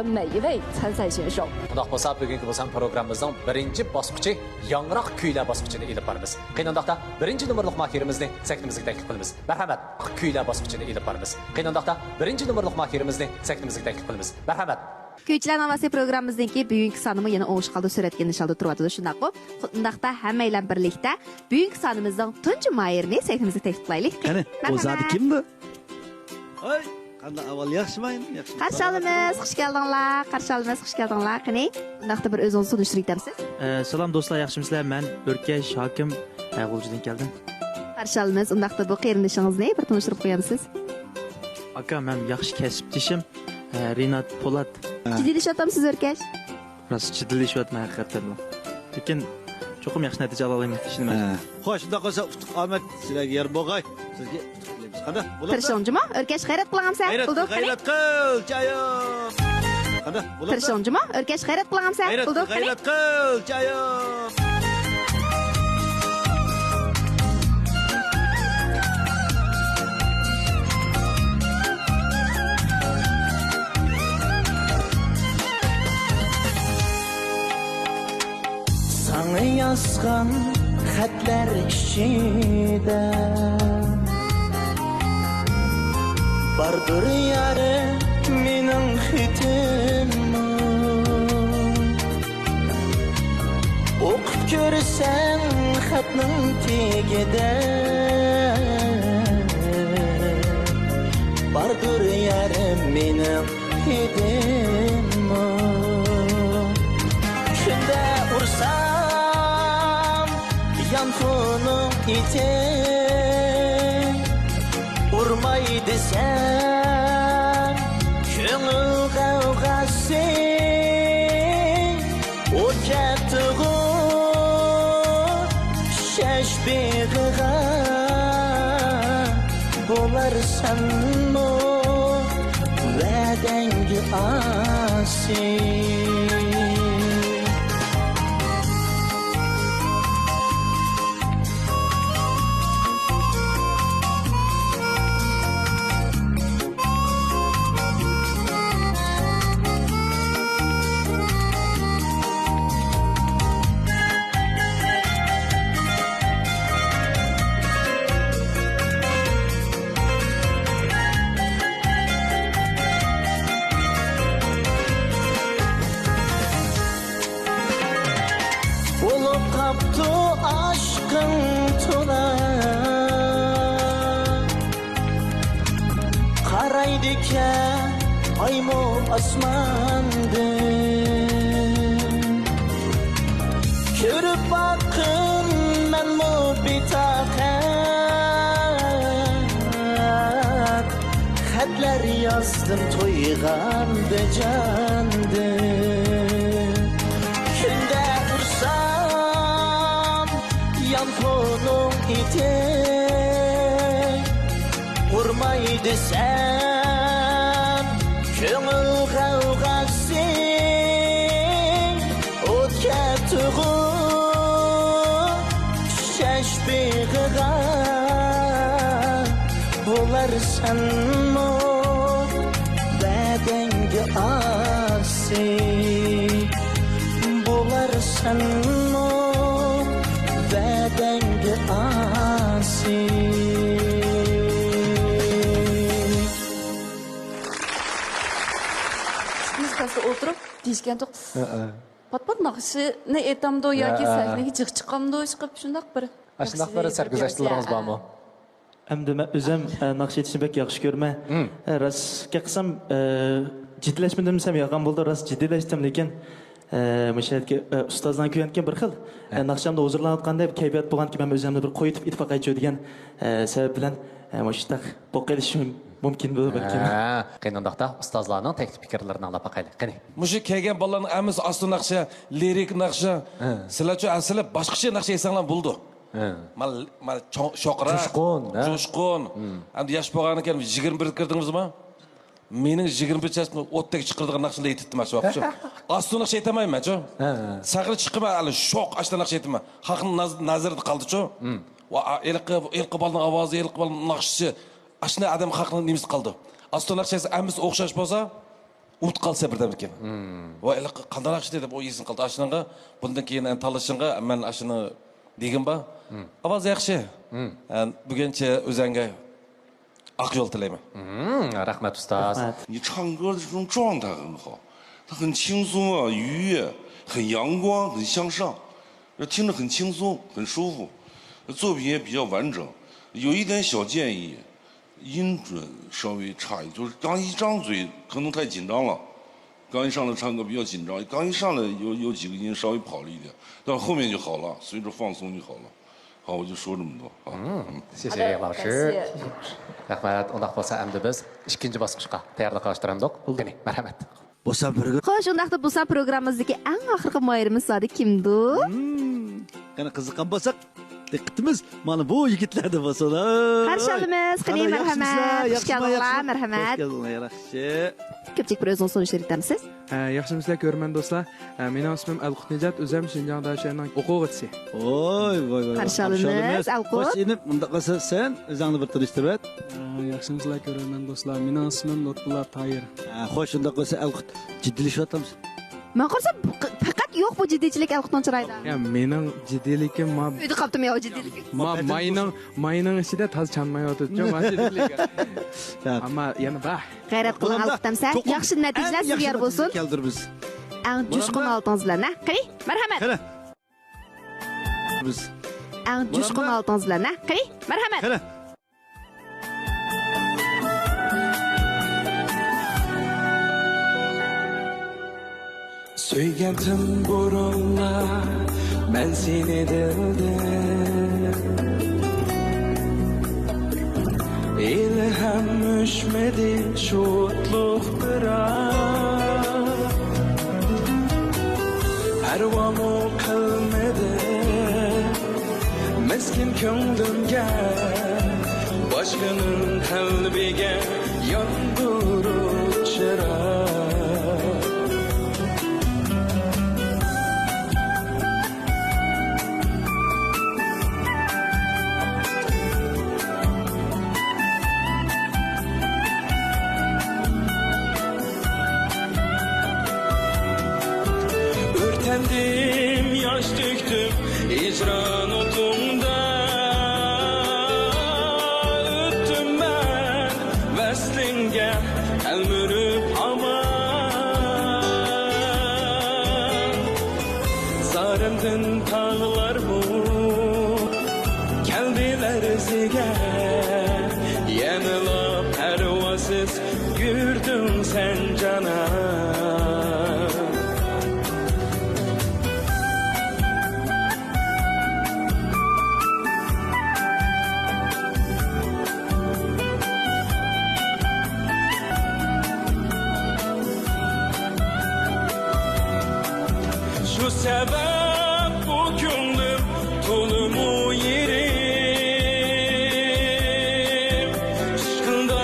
每一位参赛选手。 Undaq bo'lsa, bugungi bo'lsam programmamizning birinchi bosqichi yangroq kuylar bosqichini ilib boramiz. Qiynandaqda birinchi nomerlik makirimizni saktimizga taklif qilamiz. Marhamat, kuylar bosqichini ilib boramiz. Qiynandaqda birinchi nomerlik makirimizni saktimizga taklif qilamiz. Marhamat. Kuychilar navasi programmamizdagi bugungi sonimiz yana o'ng'ish qoldi suratga nishonda turibdi. Shundaqmi? Undaqda hammalar birlikda bugungi sonimizning tunji mayirni saytimizga taklif qilaylik. Qani, o'zadi kim bu? Ay, qanday avval yaxshimaymi? Yaxshi. Qarshi olamiz, xush keldinglar. Qarshi olamiz, xush keldinglar. Qani, undaqda bir o'zingizni tunishtirib aytamsiz? Salom do'stlar, yaxshimisizlar? Men O'rkash Hokim G'uljidan keldim. Qarshi olamiz, undaqda bu qeyrinlishingizni bir tunishtirib qo'yamsiz. Aka, men yaxshi kasbdishim Rinat Po'lat. Jiddiylashyapsiz O'rkash? Rost jiddiylashyapman haqiqatan. Lekin cho'qim yaxshi natija ola olmayman ishimdan. Xo'sh, shunda qolsa utuq omad sizlarga yer bo'lg'ay. Sizga tilaymiz. Qani, bo'ladi. Tirishonjimi? O'rkash g'ayrat qilamsan? Buldoq qani? G'ayrat qil, jayom. Qani, bo'ladi. Tirishonjimi? O'rkash g'ayrat qilamsan? Buldoq qani? G'ayrat qil, jayom. Sana yazgan xatlar içinde bardır yarı mening xitim Okup görsen xatning tegide bardır yarı mening xitim Şunda ursam yanfunu ite Urmay desem Köngül kavgası O kettiği Şeş beğiğa Bolarsan mı Vedengi asi Kaptı aşkın tuna Karaydı ki ay mı asmandı Körüp bakın ben mi bir takat Xatlar yazdım toyğandı candı Günde vursam yanfonum ite Vurmay desem Köngül kavgası Ot kettiği Şeş beğiğa Bularsan mı Bedengi asi Bularsan mı Bedengi asi Muzikasi o'tirib deyishgan to'q. Pat-pat naqshini aytamdi yoki sahnaga chiqamdi chiqib shundoq bir. Shundoq bir sarguzashtlarimiz bormi? Endi men o'zim naqsh etishni bek yaxshi ko'raman. Rostga qilsam jiddiylashmadim desam yoqam bo'ldi, rost jiddiylashdim lekin Müşahidki ustozdan kuyayotgan bir xil naqshamda huzurlanayotganda kayfiyat bo'lganki men o'zimni bir qo'yib ittifoq aytadigan sabab bilan mushtaq bo'qilishi mumkin bo'ldi balki. Qiynandaqda ustozlarning taklif fikrlarini anglab boqaylik. Qani. Mushu kelgan bolalarning amisi asli naqsha, lirik naqsha, sizlarcha asli boshqacha naqsha aytsanglar bo'ldi. Mal shoqra, jo'shqon. Endi yosh bo'lgan ekan 21 kirdingizmi? Mening 21 yaşımda otdagi chiqirdigan naqshlar aytibdim shu vaqtcha. Asli naqsh aytamayman-chu. Saqir chiqima hali shoq ashta naqsh aytaman. Xalqning nazarida qoldi-chu. Va ilqi balning ovozi, ilqi balning naqshi ashna adam xalqning nimasi qoldi. Asli naqsh amisi o'xshash bo'lsa, unutib qolsa birdan ekan voy qanday yaxshi dedim o esin qoldi ashunga bundan keyin tanlashingga men ashuni degim bor ovoz yaxshi buguncha o'zingga aq yo'l tilayman Rahmat ustoz. 你唱歌的这种状态很好，它很轻松啊，愉悦，很阳光，很向上，听着很轻松，很舒服，作品也比较完整。有一点小建议，音准稍微差一点，就是刚一张嘴可能太紧张了，刚一上来唱歌比较紧张，刚一上来有几个音稍微跑了一点，到后面就好了，随着放松就好了。好，我就说这么多啊。谢谢老师. Rahmat. Undaq bo'lsa endi biz ikkinchi bosqichga tayyorlashtiramdik. Qani, marhamat. Bosan bir Xo'sh, undaqda Busan programmamizdagi eng oxirgi moyirimiz zodi kimdir? Qani qiziqqan bo'lsak, diqqatimiz mana bu yigitlarda bo'lsalar. Qarshi olamiz. Qani, marhamat. Xush keldinglar, marhamat. Xush keldinglar, yaxshi. Ko'pchilik bir o'zingizni so'zlashni aytamsiz? Yaxshimizlar ko'rman do'stlar. Mening ismim Alqut Nijat, o'zim Shinjong Dashtning o'quvchisi. Voy, voy, voy. Qarshi olamiz, Alqut. Xo'sh, endi bunda qilsa sen o'zingni bir tanishtirib. Yaxshimizlar ko'raman do'stlar. Mening ismim Lutfullah Toyir. Xo'sh, unda qilsa Alqut jiddiylashyapmiz. Men qarasam faqat yo'q bu jiddiychilik Alqutdan chiroyda. Mening jiddiyligim Uyda qoldim yo jiddiylik. mayning ichida toz chanmayotibdi. Men jiddiylik. Ammo yana bor. G'ayrat qiling Alquttamsa, yaxshi natijalar sizga yor bo'lsin. Keldirmiz. Ang jushqun oltingizlarni. Qani, marhamat. Qani. Biz Ang jushqun oltingizlarni. Qani, marhamat. qani. Söyledim burunlar ben seni dildim İlham müşmedi şutluk bırak Pervamu kılmadı Meskin köngdümge Başkanın kalbige Yandırıp çırak Ürtendim, yaş döktüm icra notunda Öttüm ben veslinge elmürüp aman Zarımdın tağlar mı geldiler zige Yanıla pervasız gürdün sen cana Şu sebep bu gündür tulumu yerim Şıkında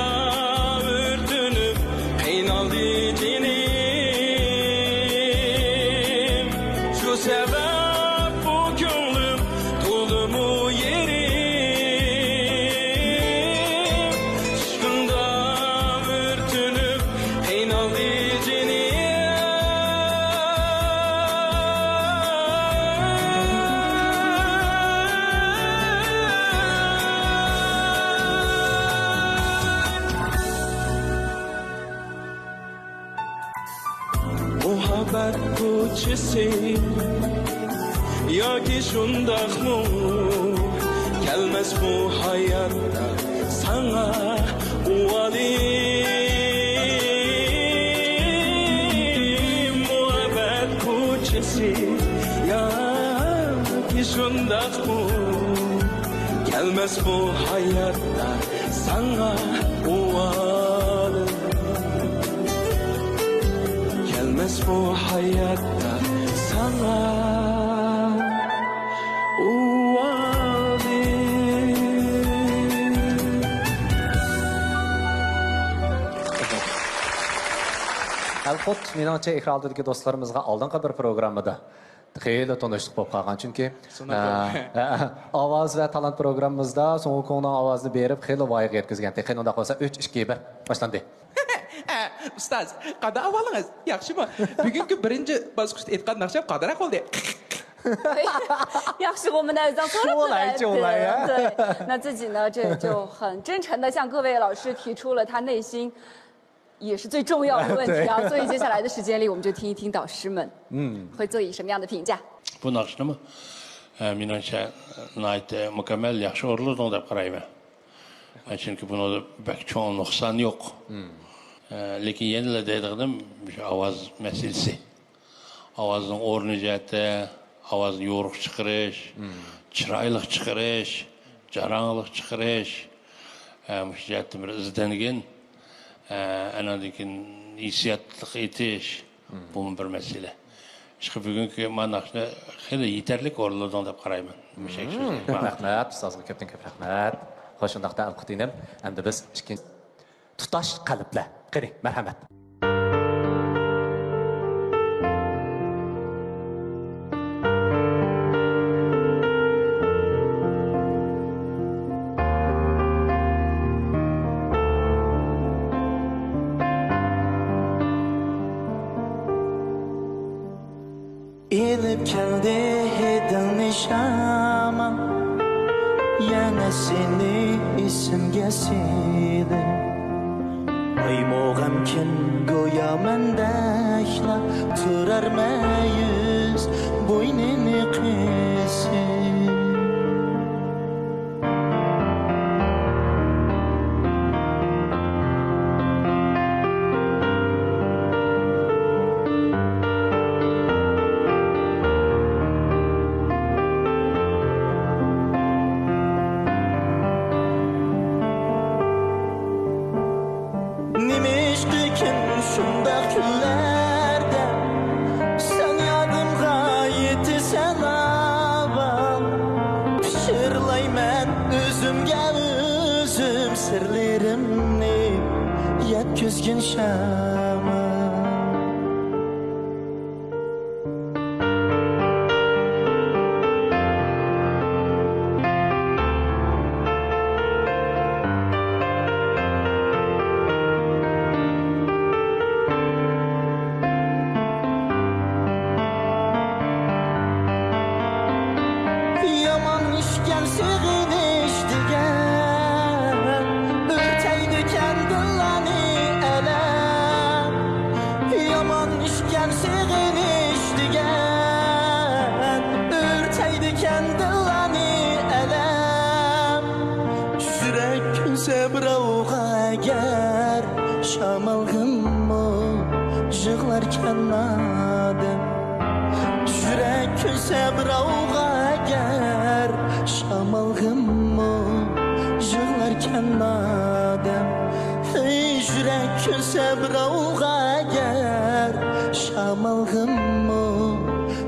örtünüp peynaldı dinim Şu sebep bu gündür tulumu yerim Şıkında örtünüp peynaldı dinim Muhabbet ko'chisi yoki shundaqmi kelmas bu hayotda sana uvalim muhabbet ko'chisi yoki shundaqmi kelmas bu hayotda sana uvalim Gelmez bu hayatta sana Alqut, menimcha ekrandagi do'stlarimizga oldingi bir programmada xeyli tanishlik bo'lib qolgan chunki ovoz va talant programmamizda so'nggi ko'ngdan ovozni berib xeyli voyaga yetkazgan. Qani unda qolsa 3 2 1 boshlandi. ustoz qanday ahvolingiz yaxshimi bugungi birinchi bosqichda aytgan naqsham qanday bo'ldi 要是我们的让说说来就来呀对，那自己呢，这就很真诚的向各位老师提出了他内心也是最重要的问题啊。所以接下来的时间里，我们就听一听导师们会做以什么样的评价。 Bu naqshnimi menimcha mukammal yaxshi o'rladim deb qarayman. Chunki bunda bak cho'ng nuqson yo'q. Lekin yana deydiganim ovoz masalasi. Ovozning o'rni jihati, ovozni yo'riq chiqarish, chiroyli chiqarish, jarangli chiqarish, shu jihatda bir izlangan, andan keyin hissiyotli etish bu bir masala. Bugungi manaqni xeyli yetarli o'rladim deb qarayman. Rahmat, ustozga ko'pdan ko'p rahmat. Xo'sh, undaqda Alqutinim, endi biz ikkinchi tutash qalblar. Qani, marhamat. Elib keldi hidingni shaman yana seni esimga sildi aymog'am kim go'yo mandakla turar mayus bo'ynini qisib Küzgün şama Yaman iş gelse geniş digen Örteydi kendilani Sebravga ger şamalgınmı jığlarken nadım Yürek sebravga ger şamalgınmı jığlarken nadım Yürek sebravga ger şamalgınmı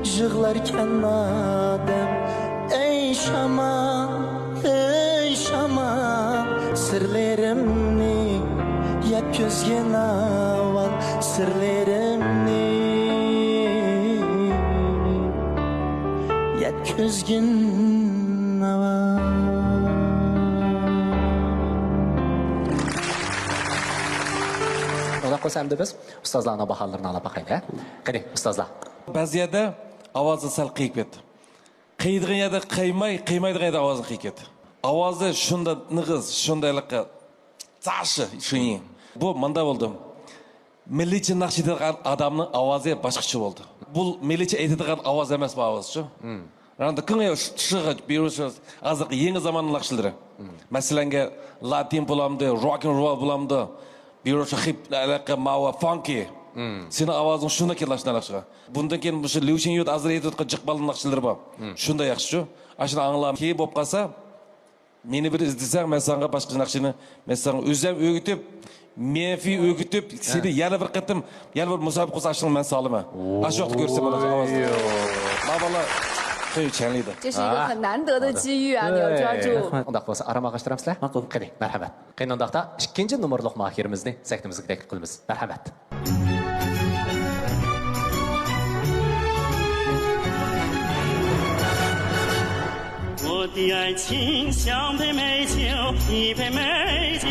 jığlarken nadım Ey şamal, ey şamal Sırlarımni yak gözge naval Sırlarımni yak gözge naval Ola qo'ysa endi biz ustozlarning baholarni olib boqaylik. Qani, ustozlar. Ba'zi yerda ovozi sal qiyib ketdi. Qiydigan yerda qiymaydigan yerda ovozi qiyib ketdi. Ovozi shunda nig'iz, shundaylikqa tashi shuning. Bu manda bo'ldi. Millicha naqsh etadigan odamning ovozi boshqacha bo'ldi. Bu millicha aytadigan ovoz emas bu ovoz-chi. Randa qingay tushiga berishimiz hozirgi yangi zamonning naqshlari. Masalan, latin bo'lamdi, rock and roll bo'lamdi. Birorta hip alaqa mawa funky. Seni ovozing shunda kelashdan naqshga. Bundan keyin bu Liu Xinyut azir aytayotgan jiqbal naqshlar bor. Shunda yaxshi-chu. Ashuna anglam ki bo'lib qolsa, meni bir izlasang, men senga boshqa naqshini, men senga o'zim o'gitib, menfi o'gitib, seni yana bir qatim, yana bir musobaqa ochishni men solaman. Ashu yoqda ko'rsam mana ovozni. Mabala 这是一个很难得的机遇啊，你要抓住。 Undaq bo'lsa aramag'ashtiramizlar? Ma'qul. Qani, marhamat. Qani undaqda ikkinchi nomerlik mahirimizni saktimizga taklif qilamiz. Marhamat. 我的爱情像杯美酒，一杯美酒，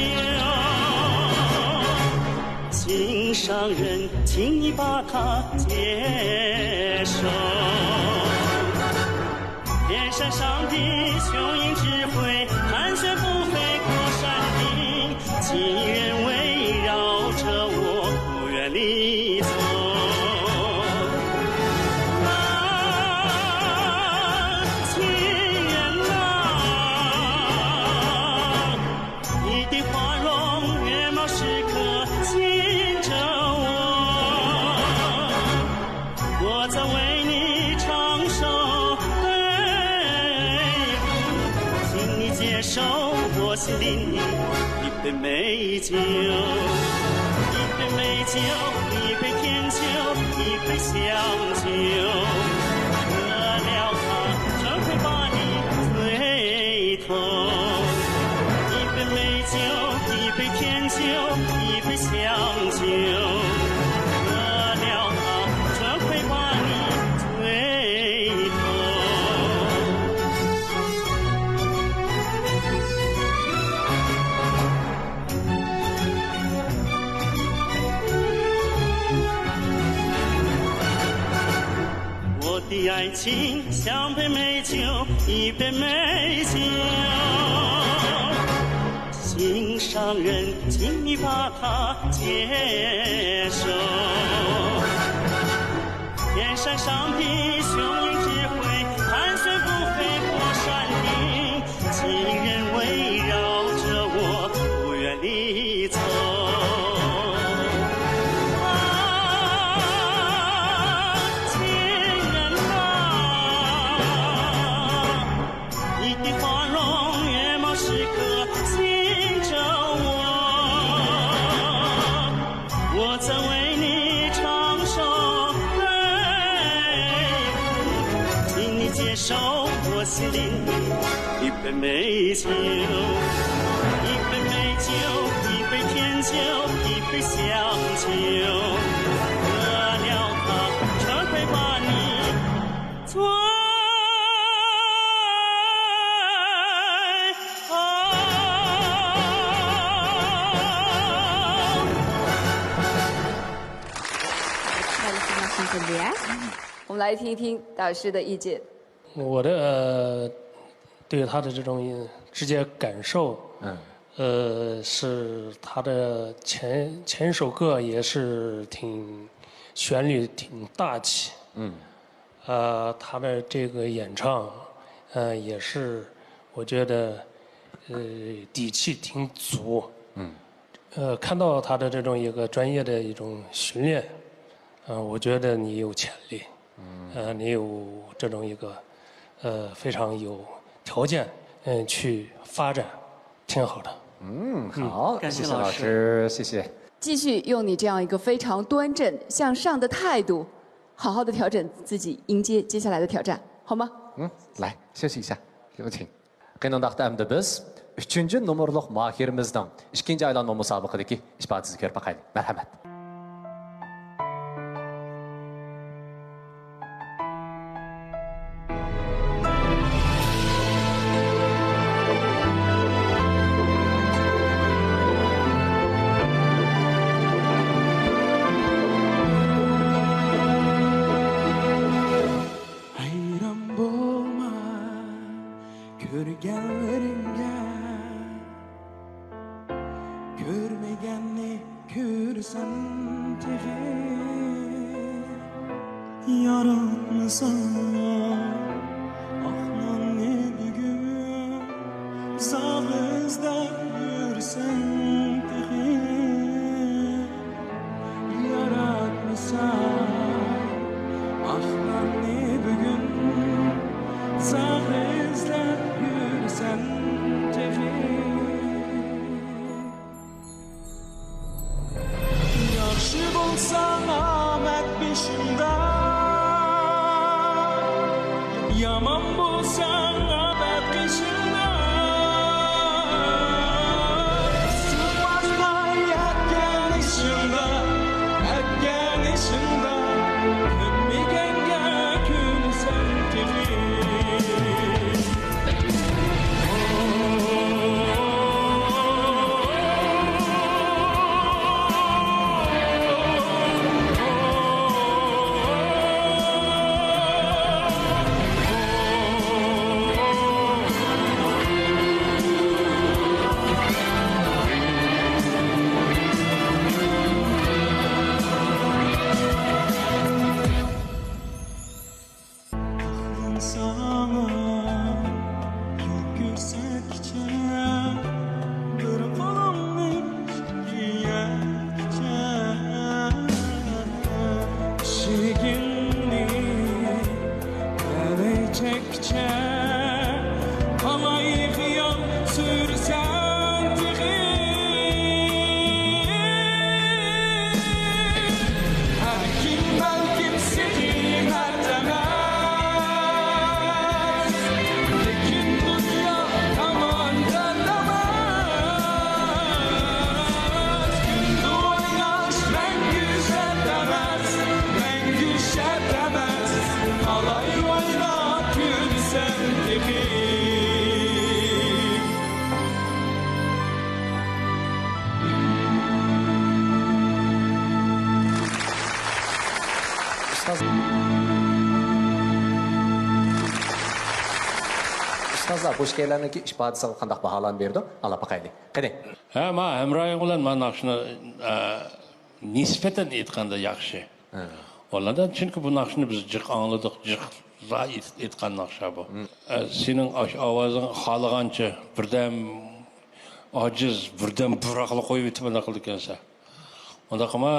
像心上人，请你把它接受。天山上的雄鹰只会盘旋不飞过山顶，情人围绕着我不愿离走。我心里一杯美酒，一杯美酒，一杯甜酒，一杯香酒，喝了它怎会把你醉透？一杯美酒，一杯甜酒，一杯香酒，喝了它怎会把你醉透？我的爱情像杯美酒，一杯美酒。心上人，请你把它接受。天山上的雄鹰只会盘旋不飞过山顶，情人围绕着我不愿离走。手我心里一杯美酒，一杯美酒，一杯甜酒，一杯香酒，喝了它怎会把你醉我们来听一听导师的意见。我的对他的这种直接感受，是他的前首歌也是旋律挺大气，他的这个演唱，也是我觉得底气挺足，看到他的这种一个专业的一种训练，我觉得你有潜力，你有这种一个。非常有条件，去发展，挺好的。好，感谢老师，谢谢。继续用你这样一个非常端正向上的态度，好好的调整自己，迎接接下来的挑战，好吗？来休息一下，有请。Qiyinroqda endi biz 3-chi nomerliq mahirimizdan 2-chi aylanma musobaqadagi ishbozini ko'rib boqaylik. Marhamat. eşiğini çekçe kalay hıyal sürsen her kim belki seni demez lekin dünya aman demez gündü oynaş mengü şerdemez mengü şerdemez kalay oynat gülsen gibi. Ustozlar, bu she'rlarniki ifodasiga qanday baholanib berdi? Alla baqaylik. Qani. Ha, men Hamroying bilan men naqshni nisbatan aytganda yaxshi. Onlardan chunki bu naqshni biz jiq angladik, jiq aytgan naqsha bu. Sening ovozing xohlagancha birdan ojiz, birdan buraqli qo'yib aytib qildi ekansan. Unda qilma.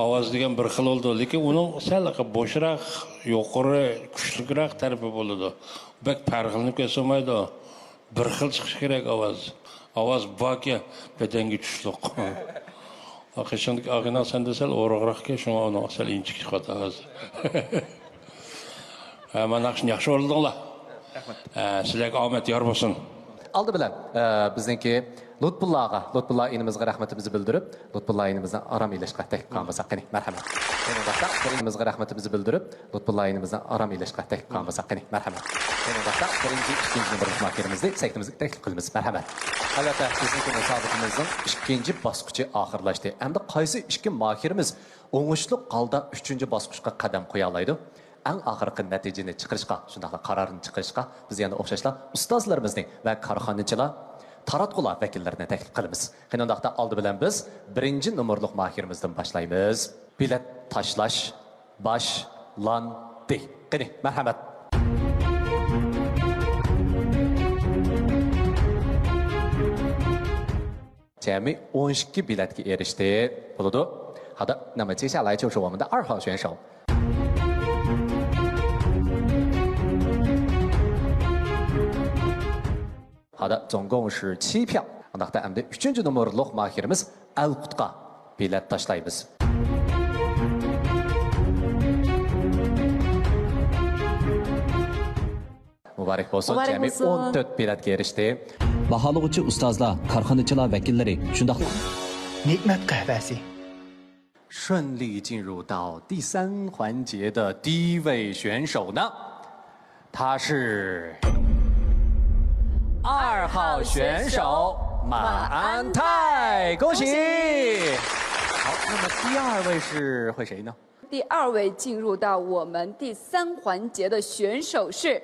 Ovoz degan bir xil oldu, lekin uning sal bo'shroq, yuqori, kuchliroq tarafi bo'ladi. Bak farqlanib ketolmaydi. Bir xil chiqishi kerak ovoz. Ovoz borki, bedanga tushliq. Oqishondik og'ina senda sal o'roqroqga, shunga uni sal inchik chiqadi ovoz. Men naqshni yaxshi o'ldinglar. Sizlarga omad yor bo'lsin. Aldı bilan bizniki Lutfullah inimizga rahmatimizni bildirib, Lutfullah inimizdan aram ilishga taklif qilamiz. Qani, marhamat. Birinimizga rahmatimizni bildirib, Lutfullah inimizdan aram ilishga taklif qilamiz. Qani, marhamat. Birinchi, ikkinchi numurli mahirimizni saytimizga taklif qilamiz. Marhamat. Albatta, bizniki musobakamizning ikkinchi bosqichi oxirlashdi. Endi qaysi ikki mahirimiz o'ngishli holda 3-bosqichga qadam qo'ya oladi? Eng oxirgi natijani chiqarishga, shundaqla qarorni chiqarishga biz yana o'xshashlar ustozlarimizning va korxonachilar, taratqular vakillarini taklif qilamiz. Qandoqda oldi bilan biz birinchi numurli mahirimizdan boshlaymiz. Bilet tashlash boshlandi. Qani, marhamat. Jami 12 biletga erishdi. Bo'ladi. 好的，那么接下来就是我们的2号选手。好的，总共是7票。Undaqda endi 3-chi numurli mahirimiz Alqutqa bilet tashlaymiz. Muborak bo'lsin. Jami 14 biletga erishdi. Baholovchi ustozlar, korxonachilar vakillari, shundoq Nikmat qahvasi 顺利进入到第3环节的第一位选手呢，他是2号选手马安泰，恭喜！好，那么第2位是会谁呢？第2位进入到我们第3环节的选手是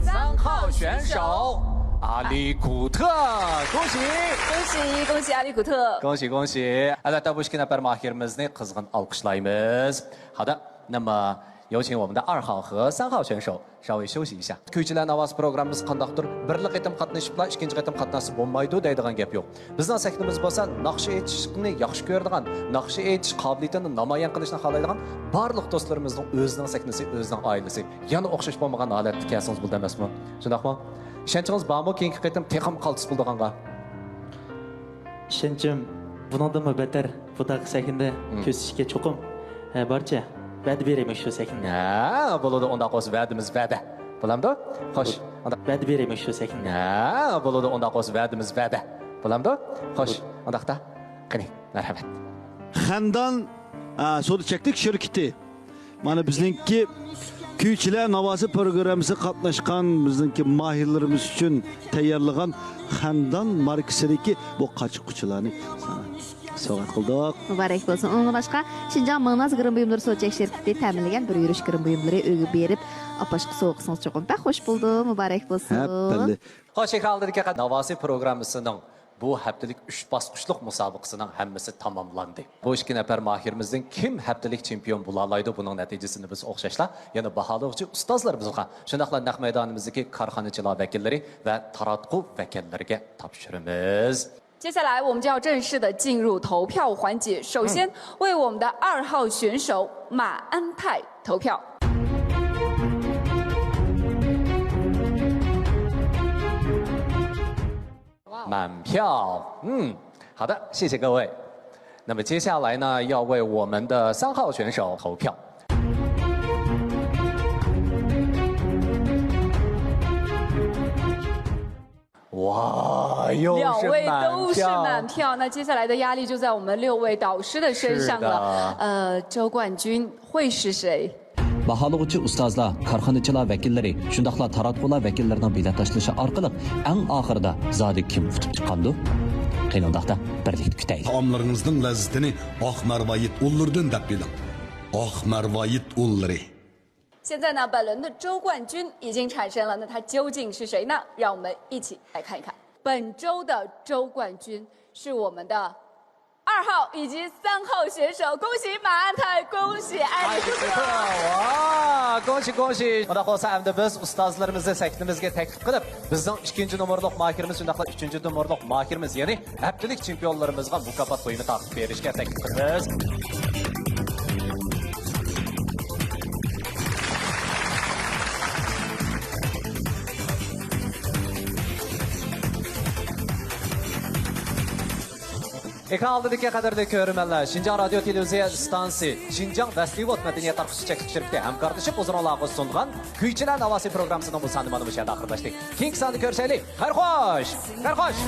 3号选手阿里古特，恭喜！恭喜恭喜阿里古特！恭喜恭喜！Albatta bu ikki nafar mahirimizni qizg'in alqishlaymiz. 好的，那么有请我们的2号和3号选手稍微休息一下。Kuychilar ovoz programmamiz qandoqdir? Birlik etim qatnashiblar, ikkinchi qatim qatnashib bo'lmaydi deydigan gap yo'q. Bizning sahnamiz bo'lsa, naqsha aytishni yaxshi ko'radigan, naqsha aytish qobiliyatini namoyon qilishni xohlaydigan barliq do'stlarimizning o'zining sahnasi, o'zining oilasi. Yana o'xshash bo'lmagan holatda kelsangiz bo'ldi emasmi? Shundaqmi? İşenciniz bormi keyingi qatim texam qaltis bo'ldiganqa? İşencim bundan mı beter budaq sahnada ko'rsatishga cho'qim barcha va'da berayman shu sahnada. Ha, bo'ladi, unda qo'ysa va'damiz va'da. Bo'lamdi? Xo'sh, unda va'da berayman shu sahnada. Ha, bo'ladi, unda qo'ysa va'damiz va'da. Bo'lamdi? Xo'sh, undaqda qani, marhamat. Xandan so'da cheklik shirkati mana bizningki Kuychilar navozi programmasiga qatnashgan bizningki mahirlarimiz uchun tayyorlagan Xandan markasidagi bu qachiqchilarni sovg'a qildik. Muborak bo'lsin. Undan boshqa Shinjong Mingnoz girim buyumlari so'chak shirkati ta'minlagan bir yurish girim buyumlari uyga berib, apashqa sovg'asingiz cho'qim. Xo'sh bo'ldi, muborak bo'lsin. Xo'sh, ekrandagi navozi programmasining bu haftalik 3 bosqichlik musobaqasining hammasi tamomlandi. Bu ikki nafar mahirimizning kim haftalik chempion bo'la oladi, buning natijasini biz o'xshashlar, yana baholovchi ustozlarimizga, shundoqla naq maydonimizdagi korxonachilar vakillari va taratqu vakillariga topshiramiz. 接下来我们就要正式的进入投票环节。首先为我们的2号选手马安泰投票。满票，好的，谢谢各位。那么接下来呢，要为我们的3号选手投票。哇，又2位是满都是票满票，那接下来的压力就在我们6位导师的身上了。周冠军会是谁？ Baholug'uchi ustozlar, korxonachilar vakillari, shundaqla taratqular vakillarining bilet tashlashi orqali eng oxirida zodi kim tutib chiqqandi? Qiynaldoqda birlikda kutaylik. Taomlaringizning lazzatini Oq Marvoyit ullaridan deb biling. Oq Marvoyit ullari. 现在呢，本轮的周冠军已经产生了，那他究竟是谁呢？让我们一起来看一看。本周的周冠军是我们的2号以及3号选手，恭喜马安泰，恭喜艾丽克。 哇，恭喜恭喜！Xudo xohlasa endi biz ustozlarimizni sahnimizga taklif qilib, bizning 2 nomerlik mahirimiz, shundaqla 3 nomerlik mahirimiz, ya'ni haftalik chempionlarimizga mukofot o'yini taqdim berishga taklif qilamiz. Ekran oldidagi qadrli ko'rmanlar, Xinjiang radio televiziya stansiya, Xinjiang Dastivot madaniyat tarqatishchi shirkati hamkorlashib o'zaro aloqa sungan Kuychilar navosi programmasining bu sonini mana bu yerda oxirlashdik. Keyingi sonni ko'rishaylik. Xayr xo'sh! Xayr xo'sh!